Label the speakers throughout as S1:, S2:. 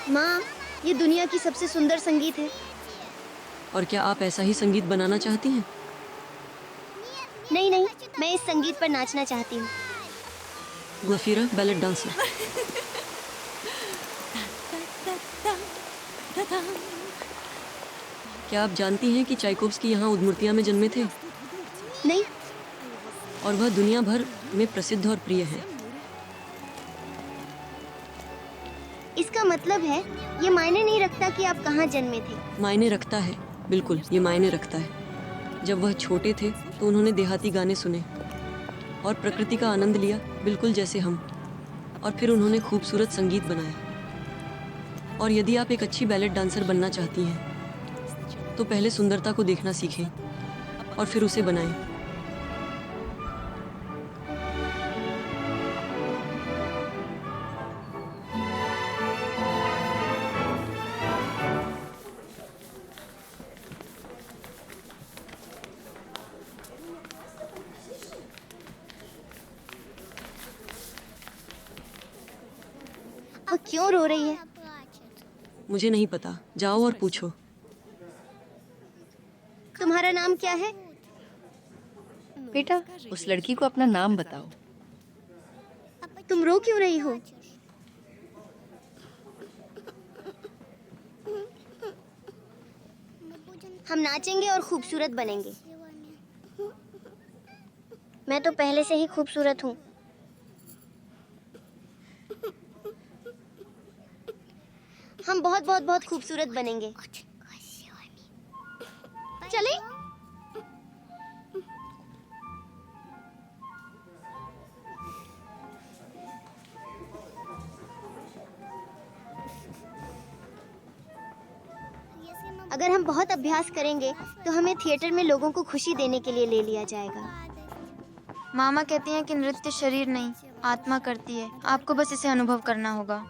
S1: माँ, ये दुनिया की सबसे सुंदर संगीत है।
S2: और क्या आप ऐसा ही संगीत बनाना चाहती हैं?
S1: नहीं नहीं, मैं इस संगीत पर नाचना चाहती हूँ।
S2: ग्लफीरा बैलेट डांसर। क्या आप जानती हैं कि चाइकोव्स्की यहाँ उदमुर्तिया में जन्मे थे?
S1: नहीं।
S2: और वह दुनिया भर में प्रसिद्ध और प्रिय हैं।
S1: इसका मतलब है ये मायने नहीं रखता कि आप कहाँ जन्मे थे।
S2: मायने रखता है, बिल्कुल ये मायने रखता है। जब वह छोटे थे तो उन्होंने देहाती गाने सुने और प्रकृति का आनंद लिया, बिल्कुल जैसे हम। और फिर उन्होंने खूबसूरत संगीत बनाया। और यदि आप एक अच्छी बैलेट डांसर बनना चाहती हैं तो पहले सुंदरता को देखना सीखें और फिर उसे बनाएं।
S1: वो क्यों रो रही है?
S2: मुझे नहीं पता, जाओ और पूछो।
S1: तुम्हारा नाम क्या है?
S3: बेटा, उस लड़की को अपना नाम बताओ।
S1: तुम रो क्यों रही हो? हम नाचेंगे और खूबसूरत बनेंगे। मैं तो पहले से ही खूबसूरत हूँ। हम बहुत बहुत बहुत खूबसूरत बनेंगे। चले? अगर हम बहुत अभ्यास करेंगे तो हमें थिएटर में लोगों को खुशी देने के लिए ले लिया जाएगा।
S4: मामा कहती हैं कि नृत्य शरीर नहीं, आत्मा करती है। आपको बस इसे अनुभव करना होगा।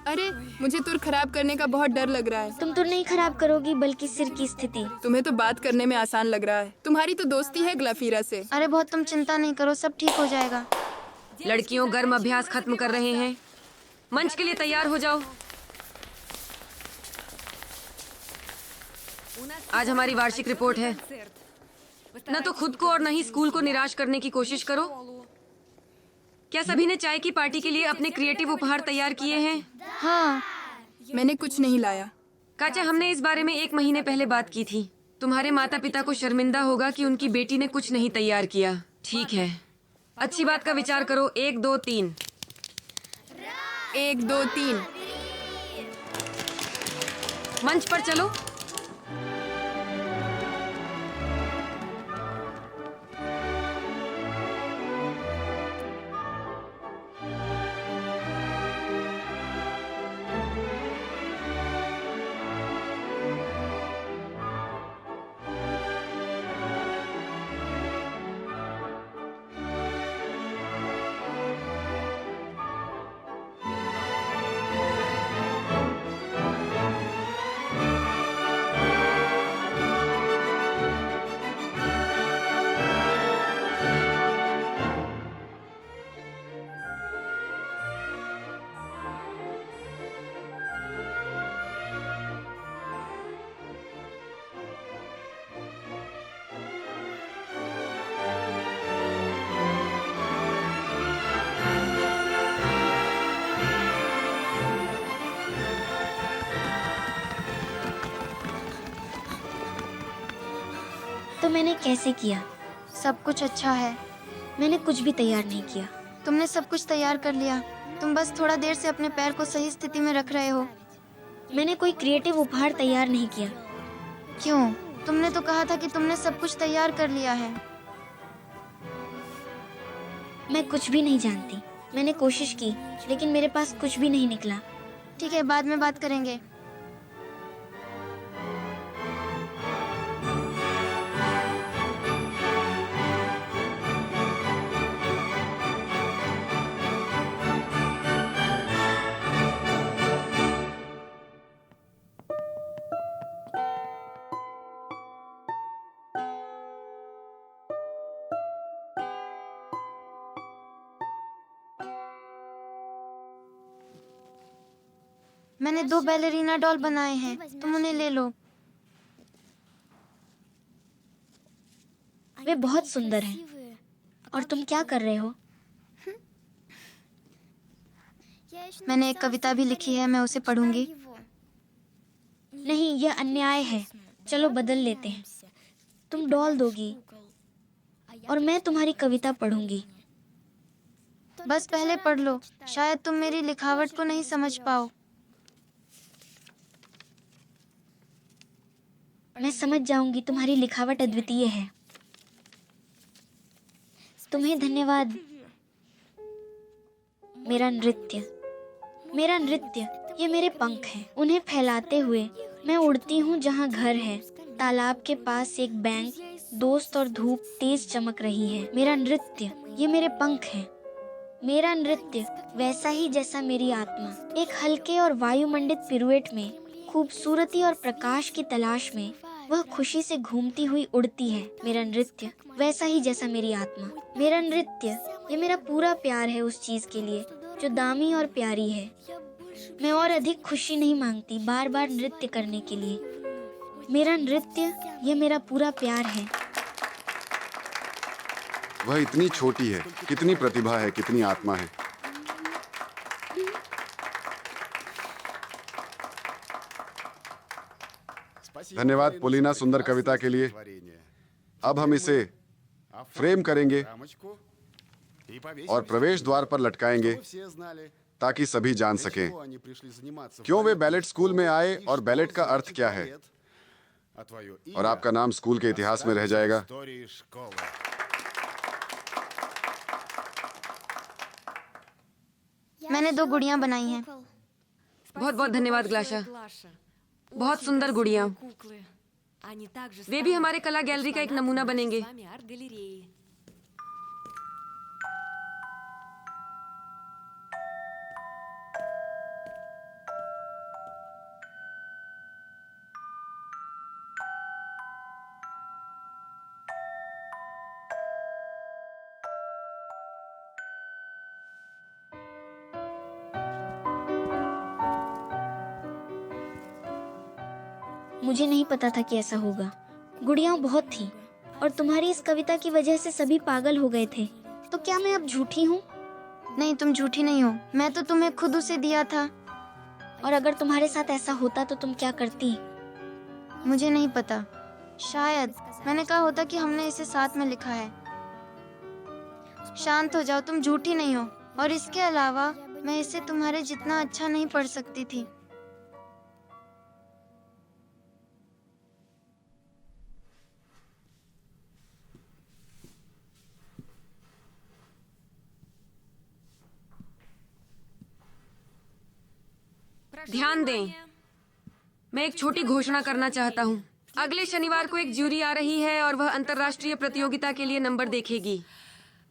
S5: अरे, मुझे तुर खराब करने का बहुत डर लग रहा है।
S1: तुम तो नहीं खराब करोगी, बल्कि सिर की स्थिति।
S5: तुम्हें तो बात करने में आसान लग रहा है। तुम्हारी तो दोस्ती है ग्लफीरा से।
S4: अरे बहुत तुम चिंता नहीं करो, सब ठीक हो जाएगा।
S2: लड़कियों, गर्म अभ्यास खत्म कर रहे हैं। मंच के लिए तैयार हो जाओ। आज हमारी वार्षिक रिपोर्ट है। न तो खुद को और न ही स्कूल को निराश करने की कोशिश करो। क्या सभी ने चाय की पार्टी के लिए अपने क्रिएटिव उपहार तैयार किए हैं?
S4: हाँ,
S5: मैंने कुछ नहीं लाया।
S2: काचा, हमने इस बारे में 1 महीने पहले बात की थी। तुम्हारे माता पिता को शर्मिंदा होगा कि उनकी बेटी ने कुछ नहीं तैयार किया। ठीक है, अच्छी बात का विचार करो। 1 2 3।
S5: 1 2 3।
S2: मंच पर चलो।
S1: तो मैंने कैसे किया?
S4: सब कुछ अच्छा है।
S1: मैंने कुछ भी तैयार नहीं किया।
S4: तुमने सब कुछ तैयार कर लिया। तुम बस थोड़ा देर से अपने पैर को सही स्थिति में रख रहे हो।
S1: मैंने कोई क्रिएटिव उपहार तैयार नहीं किया।
S4: क्यों? तुमने तो कहा था कि तुमने सब कुछ तैयार कर लिया है।
S1: मैं कुछ भी नहीं जानती। मैंने कोशिश की, लेकिन मेरे पास कुछ भी नहीं निकला।
S4: ठीक है, बाद में बात करेंगे। मैंने 2 बैलेरिना डॉल बनाए हैं, तुम उन्हें ले लो।
S1: वे बहुत सुंदर हैं। और तुम क्या कर रहे हो?
S4: मैंने एक कविता भी लिखी है, मैं उसे पढ़ूंगी।
S1: नहीं, यह अन्याय है। चलो बदल लेते हैं। तुम डॉल दोगी और मैं तुम्हारी कविता पढ़ूंगी।
S4: बस पहले पढ़ लो, शायद तुम मेरी लिखावट को नहीं समझ पाओ।
S1: मैं समझ जाऊंगी, तुम्हारी लिखावट अद्वितीय है। तुम्हें धन्यवाद। मेरा नृत्य, मेरा नृत्य, ये मेरे पंख हैं। उन्हें फैलाते हुए मैं उड़ती हूँ जहाँ घर है। तालाब के पास एक बैंक, दोस्त और धूप तेज चमक रही है। मेरा नृत्य, ये मेरे पंख हैं। मेरा नृत्य वैसा ही जैसा मेरी आत्मा। एक हल्के और वायुमंडित पिरुएट में खूबसूरती और प्रकाश की तलाश में वह खुशी से घूमती हुई उड़ती है। मेरा नृत्य वैसा ही जैसा मेरी आत्मा। मेरा नृत्य, ये मेरा पूरा प्यार है उस चीज के लिए जो दामी और प्यारी है। मैं और अधिक खुशी नहीं मांगती बार बार नृत्य करने के लिए। मेरा नृत्य, ये मेरा पूरा प्यार है।
S6: वह इतनी छोटी है, कितनी प्रतिभा है, कितनी आत्मा है। धन्यवाद पोलिना सुंदर कविता के लिए। अब हम इसे फ्रेम करेंगे और प्रवेश द्वार पर लटकाएंगे ताकि सभी जान सकें क्यों वे बैलेट स्कूल में आए और बैलेट का अर्थ क्या है। और आपका नाम स्कूल के इतिहास में रह जाएगा।
S4: मैंने 2 गुड़ियाँ बनाई हैं।
S2: बहुत बहुत धन्यवाद ग्लाशा। बहुत सुंदर गुड़ियाँ। वे भी हमारे कला गैलरी का एक नमूना बनेंगे।
S1: मुझे नहीं पता था कि ऐसा होगा। गुड़ियाँ बहुत थी और तुम्हारी इस कविता की वजह से सभी पागल हो गए थे। तो क्या मैं अब झूठी हूँ?
S4: नहीं, तुम झूठी नहीं हो। मैं तो तुम्हें खुद उसे दिया था।
S1: और अगर तुम्हारे साथ ऐसा होता तो तुम क्या करती?
S4: मुझे नहीं पता, शायद मैंने कहा होता कि हमने इसे साथ में लिखा है। शांत हो जाओ, तुम झूठी नहीं हो। और इसके अलावा मैं इसे तुम्हारे जितना अच्छा नहीं पढ़ सकती थी।
S2: ध्यान दें, मैं एक छोटी घोषणा करना चाहता हूँ। अगले शनिवार को एक ज्यूरी आ रही है और वह अंतर्राष्ट्रीय प्रतियोगिता के लिए नंबर देखेगी।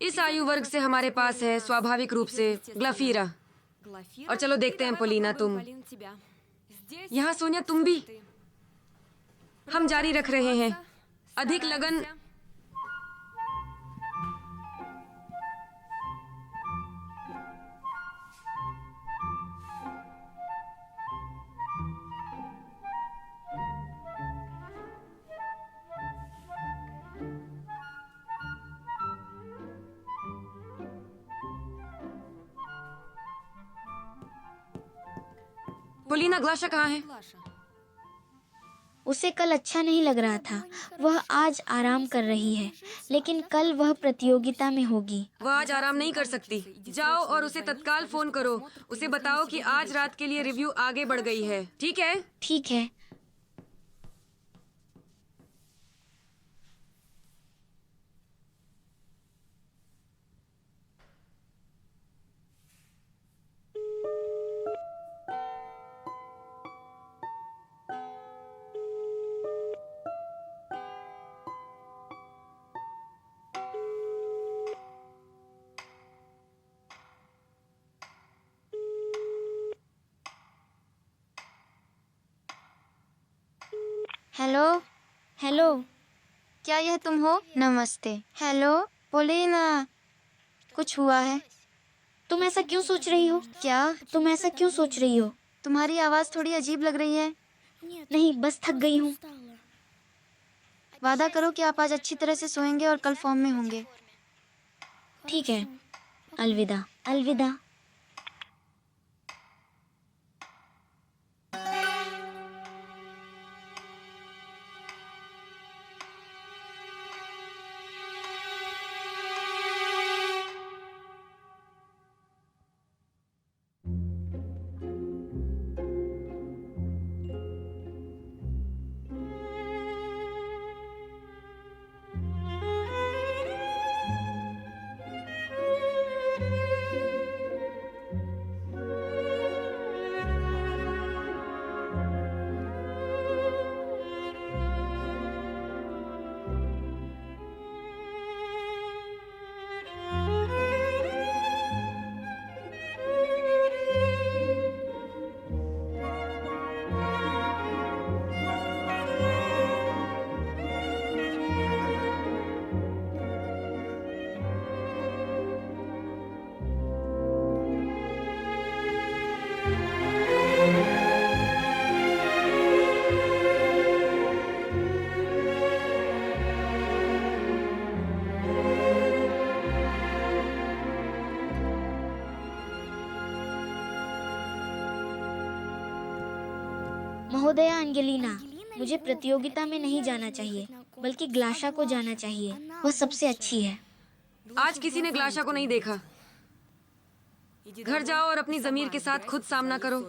S2: इस आयु वर्ग से हमारे पास है स्वाभाविक रूप से ग्लाफीरा। और चलो देखते हैं पोलिना, तुम यहाँ, सोनिया तुम भी। हम जारी रख रहे हैं। अधिक लगन। पोलिना, ग्लाशा कहाँ है?
S1: उसे कल अच्छा नहीं लग रहा था। वह आज आराम कर रही है, लेकिन कल वह प्रतियोगिता में होगी।
S2: वह आज आराम नहीं कर सकती। जाओ और उसे तत्काल फोन करो। उसे बताओ कि आज रात के लिए रिव्यू आगे बढ़ गई है। ठीक है?
S1: ठीक है।
S4: हेलो।
S1: हेलो।
S4: क्या यह तुम हो? नमस्ते। हेलो पोलिना, कुछ हुआ है?
S1: तुम ऐसा क्यों सोच रही हो?
S4: क्या?
S1: तुम ऐसा क्यों सोच रही हो?
S4: तुम्हारी आवाज़ थोड़ी अजीब लग रही है।
S1: नहीं, बस थक गई हूँ।
S4: वादा करो कि आप आज अच्छी तरह से सोएंगे और कल फॉर्म में होंगे।
S1: ठीक है, अलविदा। अलविदा। महोदया अंजेलिना, मुझे प्रतियोगिता में नहीं जाना चाहिए, बल्कि ग्लाशा को जाना चाहिए। वह सबसे अच्छी है।
S2: आज किसी ने ग्लाशा को नहीं देखा। घर जाओ और अपनी जमीर के साथ खुद सामना करो।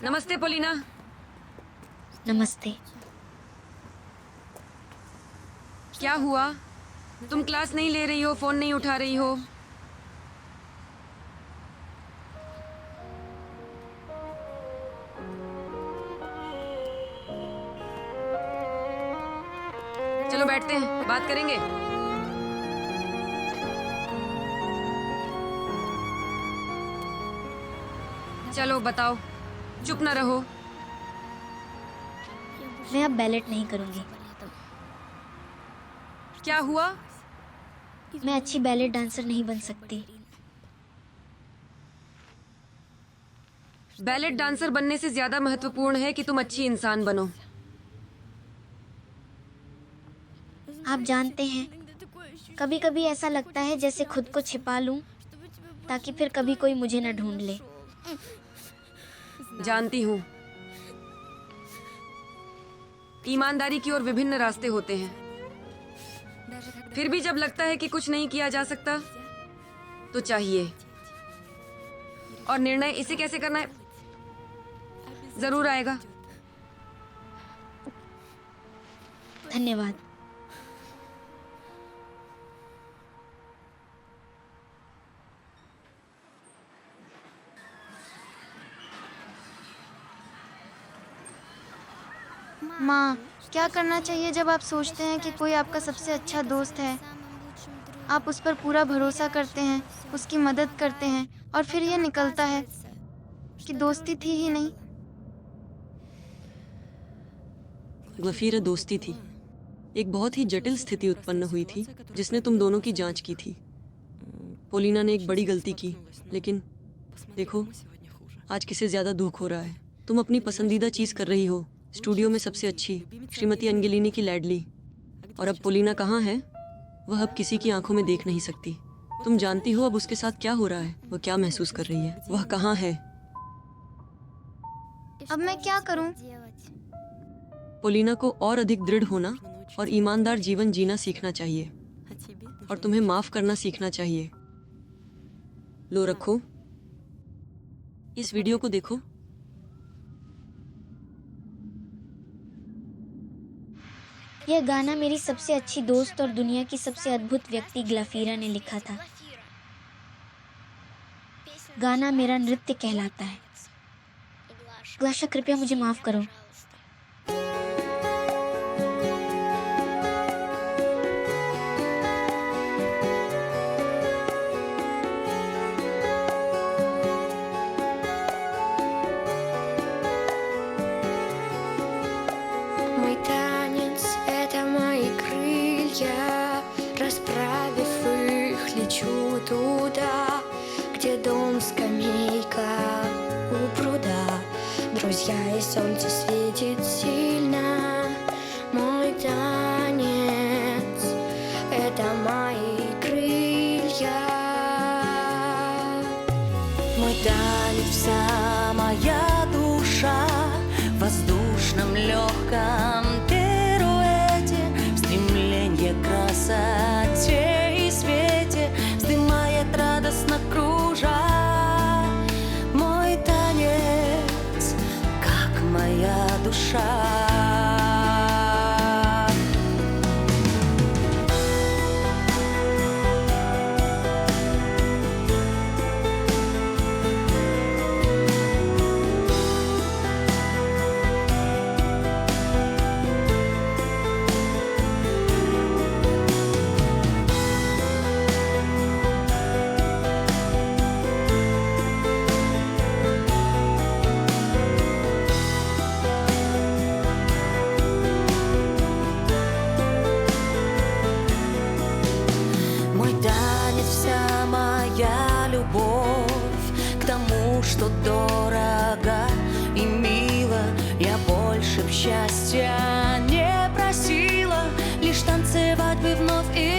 S2: नमस्ते पोलिना।
S1: नमस्ते।
S2: क्या हुआ? तुम क्लास नहीं ले रही हो, फोन नहीं उठा रही हो। चलो बैठते हैं, बात करेंगे। चलो बताओ, चुप ना रहो।
S1: मैं अब बैलेट नहीं करूंगी।
S2: क्या हुआ?
S1: मैं अच्छी बैलेट डांसर नहीं बन सकती।
S2: बैलेट डांसर बनने से ज्यादा महत्वपूर्ण है कि तुम अच्छी इंसान बनो।
S1: आप जानते हैं, कभी कभी ऐसा लगता है जैसे खुद को छिपा लूं, ताकि फिर कभी कोई मुझे न ढूंढ ले।
S2: जानती हूँ। ईमानदारी की ओर विभिन्न रास्ते होते हैं। फिर भी जब लगता है कि कुछ नहीं किया जा सकता, तो चाहिए। और निर्णय इसे कैसे करना है, जरूर आएगा।
S1: धन्यवाद।
S4: माँ, क्या करना चाहिए जब आप सोचते हैं कि कोई आपका सबसे अच्छा दोस्त है? आप उस पर पूरा भरोसा करते हैं, उसकी मदद करते हैं और फिर ये निकलता है कि दोस्ती थी ही नहीं।
S2: ग्लफीरा, दोस्ती थी। एक बहुत ही जटिल स्थिति उत्पन्न हुई थी जिसने तुम दोनों की जांच की थी। पोलिना ने एक बड़ी गलती की, लेकिन देखो आज किसे ज्यादा दुख हो रहा है। तुम अपनी पसंदीदा चीज कर रही हो, स्टूडियो में सबसे अच्छी, श्रीमती अंगेलिनी की लैडली। और अब पोलिना कहाँ है? वह अब किसी की आंखों में देख नहीं सकती। तुम जानती हो अब उसके साथ क्या हो रहा है, वह क्या महसूस कर रही है, वह कहाँ है?
S4: अब मैं क्या करूं?
S2: पोलिना को और अधिक दृढ़ होना और ईमानदार जीवन जीना सीखना चाहिए, और तुम्हें माफ करना सीखना चाहिए। लो रखो, इस वीडियो को देखो।
S1: यह गाना मेरी सबसे अच्छी दोस्त और दुनिया की सबसे अद्भुत व्यक्ति ग्लफीरा ने लिखा था। गाना मेरा नृत्य कहलाता है। ग्लाशा, कृपया मुझे माफ करो।
S7: Мой танец — это мои крылья, расправив их, лечу туда, где дом, скамейка у пруда. Друзья, и солнце светит сильно. Мой танец — это мои крылья. Мой танец — вся моя душа в воздушном легком пируэте, в стремленье к красоте и свете, вздымает радостно кружа. Мой танец, как моя душа. Мой танец — вся моя любовь к тому, что дорого и мило. Я больше б счастья не просила, лишь танцевать бы вновь и